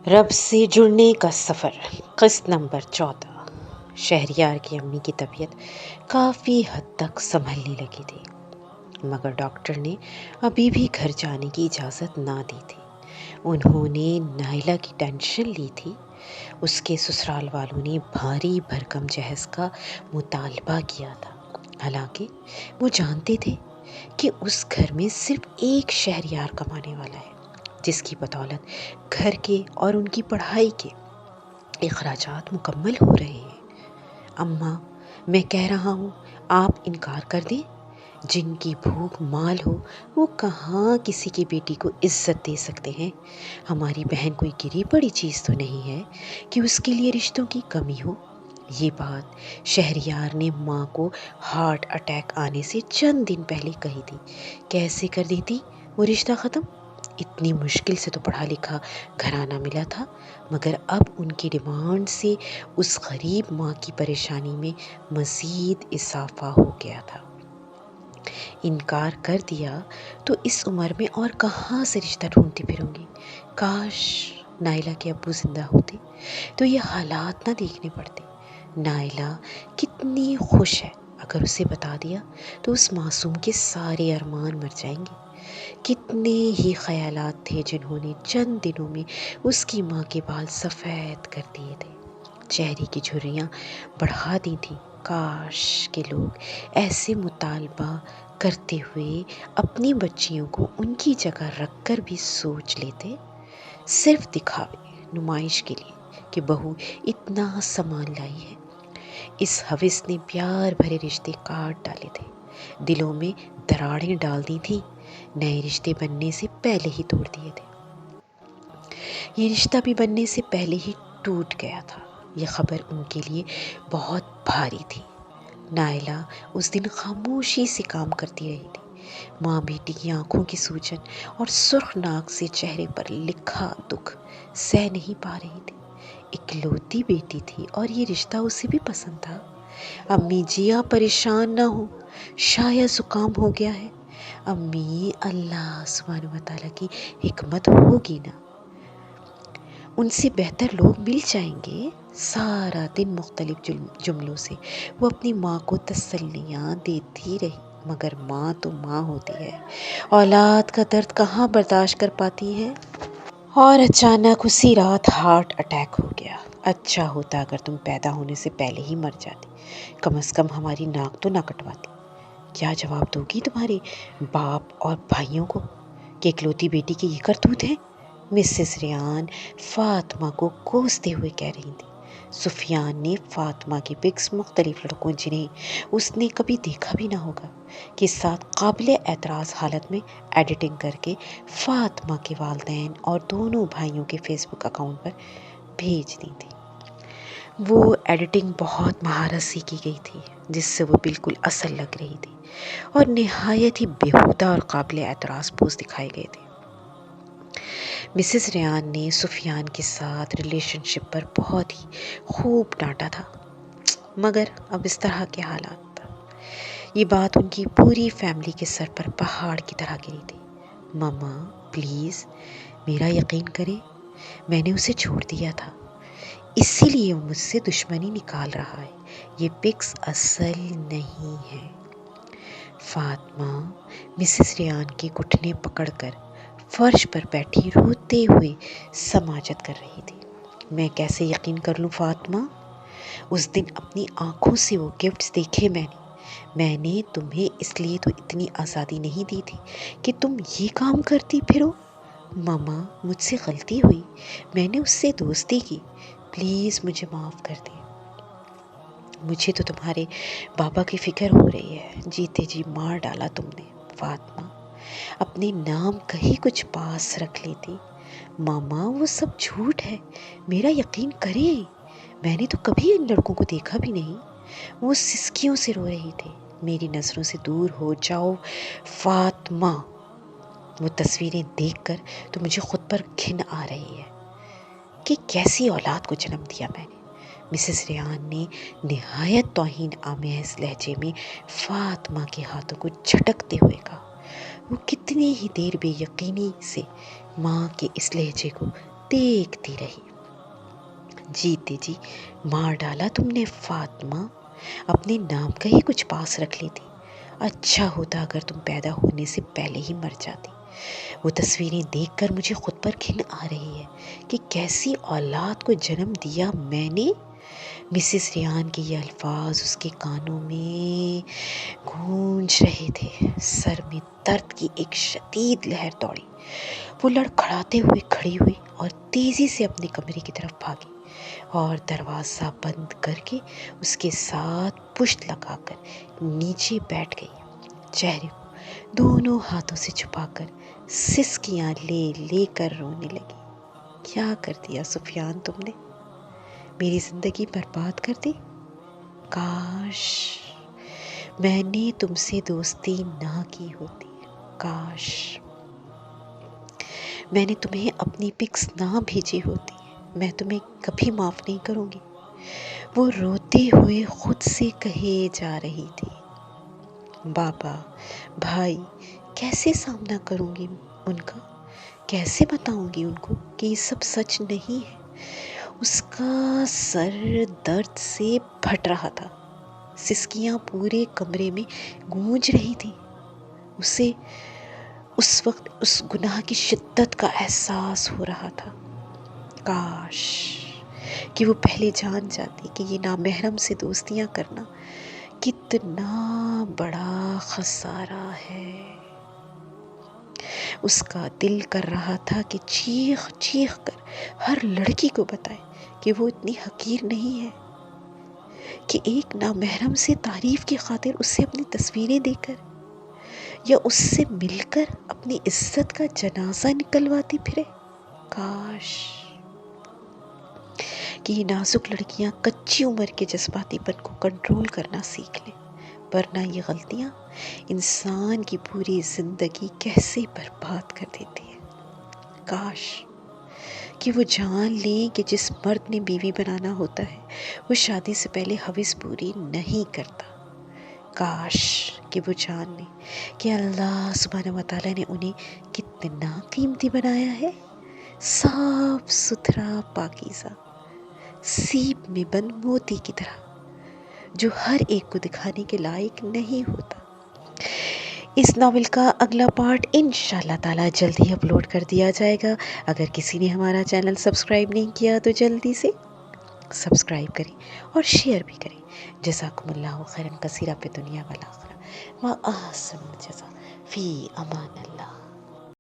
رب سے جڑنے کا سفر، قسط نمبر 14۔ شہریار کی امی کی طبیعت کافی حد تک سنبھلنے لگی تھی، مگر ڈاکٹر نے ابھی بھی گھر جانے کی اجازت نہ دی تھی۔ انہوں نے نائلہ کی ٹینشن لی تھی۔ اس کے سسرال والوں نے بھاری بھرکم جہیز کا مطالبہ کیا تھا، حالانکہ وہ جانتے تھے کہ اس گھر میں صرف ایک شہریار کمانے والا ہے، جس کی بدولت گھر کے اور ان کی پڑھائی کے اخراجات مکمل ہو رہے ہیں۔ اماں، میں کہہ رہا ہوں، آپ انکار کر دیں۔ جن کی بھوک مال ہو وہ کہاں کسی کی بیٹی کو عزت دے سکتے ہیں؟ ہماری بہن کوئی گری پڑی چیز تو نہیں ہے کہ اس کے لیے رشتوں کی کمی ہو۔ یہ بات شہریار نے ماں کو ہارٹ اٹیک آنے سے چند دن پہلے کہی تھی۔ کیسے کر دیتی وہ رشتہ ختم؟ اتنی مشکل سے تو پڑھا لکھا گھرانہ ملا تھا، مگر اب ان کی ڈیمانڈ سے اس غریب ماں کی پریشانی میں مزید اضافہ ہو گیا تھا۔ انکار کر دیا تو اس عمر میں اور کہاں سے رشتہ ڈھونڈتی پھروں گی؟ کاش نائلہ کے ابو زندہ ہوتے تو یہ حالات نہ دیکھنے پڑتے۔ نائلہ کتنی خوش ہے، اگر اسے بتا دیا تو اس معصوم کے سارے ارمان مر جائیں گے۔ کتنے ہی خیالات تھے جنہوں نے چند دنوں میں اس کی ماں کے بال سفید کر دیے تھے، چہرے کی جھریاں بڑھا دی تھی۔ کاش کے لوگ ایسے مطالبہ کرتے ہوئے اپنی بچیوں کو ان کی جگہ رکھ کر بھی سوچ لیتے، صرف دکھاوے نمائش کے لیے کہ بہو اتنا سامان لائی ہے۔ اس ہوس نے پیار بھرے رشتے کاٹ ڈالے تھے، دلوں میں دراڑیں ڈال دی تھی، نئے رشتے بننے سے پہلے ہی توڑ دیے تھے۔ یہ رشتہ بھی بننے سے پہلے ہی ٹوٹ گیا تھا۔ یہ خبر ان کے لیے بہت بھاری تھی۔ نائلہ اس دن خاموشی سے کام کرتی رہی تھی۔ ماں بیٹی کی آنکھوں کی سوجن اور سرخ ناک سے چہرے پر لکھا دکھ سہ نہیں پا رہی تھی۔ اکلوتی بیٹی تھی اور یہ رشتہ اسے بھی پسند تھا۔ امی جی آپ پریشان نہ ہو، شاید زکام ہو گیا ہے۔ امی، اللہ سبحانہ و تعالیٰ کی حکمت ہوگی نا، ان سے بہتر لوگ مل جائیں گے۔ سارا دن مختلف جملوں سے وہ اپنی ماں کو تسلیاں دیتی رہی، مگر ماں تو ماں ہوتی ہے، اولاد کا درد کہاں برداشت کر پاتی ہے۔ اور اچانک اسی رات ہارٹ اٹیک ہو گیا۔ اچھا ہوتا اگر تم پیدا ہونے سے پہلے ہی مر جاتی، کم از کم ہماری ناک تو نہ کٹواتی۔ کیا جواب دو گی تمہارے باپ اور بھائیوں کو کہ اکلوتی بیٹی کی یہ کرتوت ہے؟ مسز ریان فاطمہ کو کوستے ہوئے کہہ رہی تھی۔ سفیان نے فاطمہ کی پکس مختلف لڑکوں جنہیں اس نے کبھی دیکھا بھی نہ ہوگا کے ساتھ قابل اعتراض حالت میں ایڈیٹنگ کر کے فاطمہ کے والدین اور دونوں بھائیوں کے فیس بک اکاؤنٹ پر بھیج دی تھی۔ وہ ایڈیٹنگ بہت مہارت سے کی گئی تھی، جس سے وہ بالکل اصل لگ رہی تھی، اور نہایت ہی بیہودہ اور قابل اعتراض پوسٹ دکھائے گئے تھے۔ مسز ریان نے سفیان کے ساتھ ریلیشن شپ پر بہت ہی خوب ڈانٹا تھا، مگر اب اس طرح کے حالات تھا۔ یہ بات ان کی پوری فیملی کے سر پر پہاڑ کی طرح گری تھی۔ ماما پلیز میرا یقین کریں، میں نے اسے چھوڑ دیا تھا، اسی لیے وہ مجھ سے دشمنی نکال رہا ہے۔ یہ پکس اصل نہیں ہے۔ فاطمہ مسز ریان کے گھٹنے پکڑ کر فرش پر بیٹھی روتے ہوئے سماجت کر رہی تھی۔ میں کیسے یقین کر لوں فاطمہ؟ اس دن اپنی آنکھوں سے وہ گفٹس دیکھے میں نے تمہیں اس لیے تو اتنی آزادی نہیں دی تھی کہ تم یہ کام کرتی پھرو۔ ماما مجھ سے غلطی ہوئی، میں نے اس سے دوستی کی، پلیز مجھے معاف کر دیں۔ مجھے تو تمہارے بابا کی فکر ہو رہی ہے، جیتے جی مار ڈالا تم نے۔ فاطمہ اپنے نام کہیں کچھ پاس رکھ لیتی۔ ماما وہ سب جھوٹ ہے، میرا یقین کریں، میں نے تو کبھی ان لڑکوں کو دیکھا بھی نہیں۔ وہ سسکیوں سے رو رہی تھی۔ میری نظروں سے دور ہو جاؤ فاطمہ، وہ تصویریں دیکھ کر تو مجھے خود پر گھن آ رہی ہے کہ کیسی اولاد کو جنم دیا میں نے۔ مسز ریان نے نہایت توہین آمیز لہجے میں فاطمہ کے ہاتھوں کو جھٹکتے ہوئے کہا۔ وہ کتنی ہی دیر بے یقینی سے ماں کے اس لہجے کو دیکھتی رہی۔ جیتے جی مار ڈالا تم نے فاطمہ، اپنے نام کا ہی کچھ پاس رکھ لیتی۔ اچھا ہوتا اگر تم پیدا ہونے سے پہلے ہی مر جاتی۔ وہ تصویریں دیکھ کر مجھے خود پر گھن آ رہی ہے کہ کیسی اولاد کو جنم دیا میں نے۔ مسز ریان کے یہ الفاظ اس کے کانوں میں گونج رہے تھے۔ سر میں درد کی ایک شدید لہر دوڑی۔ وہ لڑکھڑاتے ہوئے کھڑی ہوئی اور تیزی سے اپنے کمرے کی طرف بھاگی اور دروازہ بند کر کے اس کے ساتھ پشت لگا کر نیچے بیٹھ گئی۔ چہرے کو دونوں ہاتھوں سے چھپا کر سسکیاں لے لے کر رونے لگی۔ کیا کر دیا سفیان تم نے؟ میری زندگی برباد کر دی۔ کاش میں نے تم سے دوستی نہ کی ہوتی، کاش میں نے تمہیں اپنی پکس نہ بھیجی ہوتی۔ میں تمہیں کبھی معاف نہیں کروں گی۔ وہ روتے ہوئے خود سے کہے جا رہی تھی۔ بابا، بھائی، کیسے سامنا کروں گی ان کا؟ کیسے بتاؤں گی ان کو کہ یہ سب سچ نہیں ہے؟ اس کا سر درد سے پھٹ رہا تھا۔ سسکیاں پورے کمرے میں گونج رہی تھیں۔ اسے اس وقت اس گناہ کی شدت کا احساس ہو رہا تھا۔ کاش کہ وہ پہلے جان جاتی کہ یہ نامحرم سے دوستیاں کرنا کتنا بڑا خسارہ ہے۔ اس کا دل کر رہا تھا کہ چیخ چیخ کر ہر لڑکی کو بتائے کہ وہ اتنی حقیر نہیں ہے کہ ایک نامحرم سے تعریف کی خاطر اس سے اپنی تصویریں دے کر یا اس سے مل کر اپنی عزت کا جنازہ نکلواتی پھرے۔ کاش کہ یہ نازک لڑکیاں کچی عمر کے جذباتی پن کو کنٹرول کرنا سیکھ لیں، ورنہ یہ غلطیاں انسان کی پوری زندگی کیسے برباد کر دیتی ہیں۔ کاش کہ وہ جان لیں کہ جس مرد نے بیوی بنانا ہوتا ہے وہ شادی سے پہلے ہوس پوری نہیں کرتا۔ کاش کہ وہ جان لیں کہ اللہ سبحانہ و تعالیٰ نے انہیں کتنا قیمتی بنایا ہے، صاف ستھرا پاکیزہ، سیپ میں بند موتی کی طرح، جو ہر ایک کو دکھانے کے لائق نہیں ہوتا۔ اس ناول کا اگلا پارٹ انشاءاللہ تعالی جلد ہی اپلوڈ کر دیا جائے گا۔ اگر کسی نے ہمارا چینل سبسکرائب نہیں کیا تو جلدی سے سبسکرائب کریں اور شیئر بھی کریں۔ جزاکم اللہ خیرا کثیرا پہ دنیا والآخرہ، وَأَحْسَنُ الجزاء، فی امان اللہ۔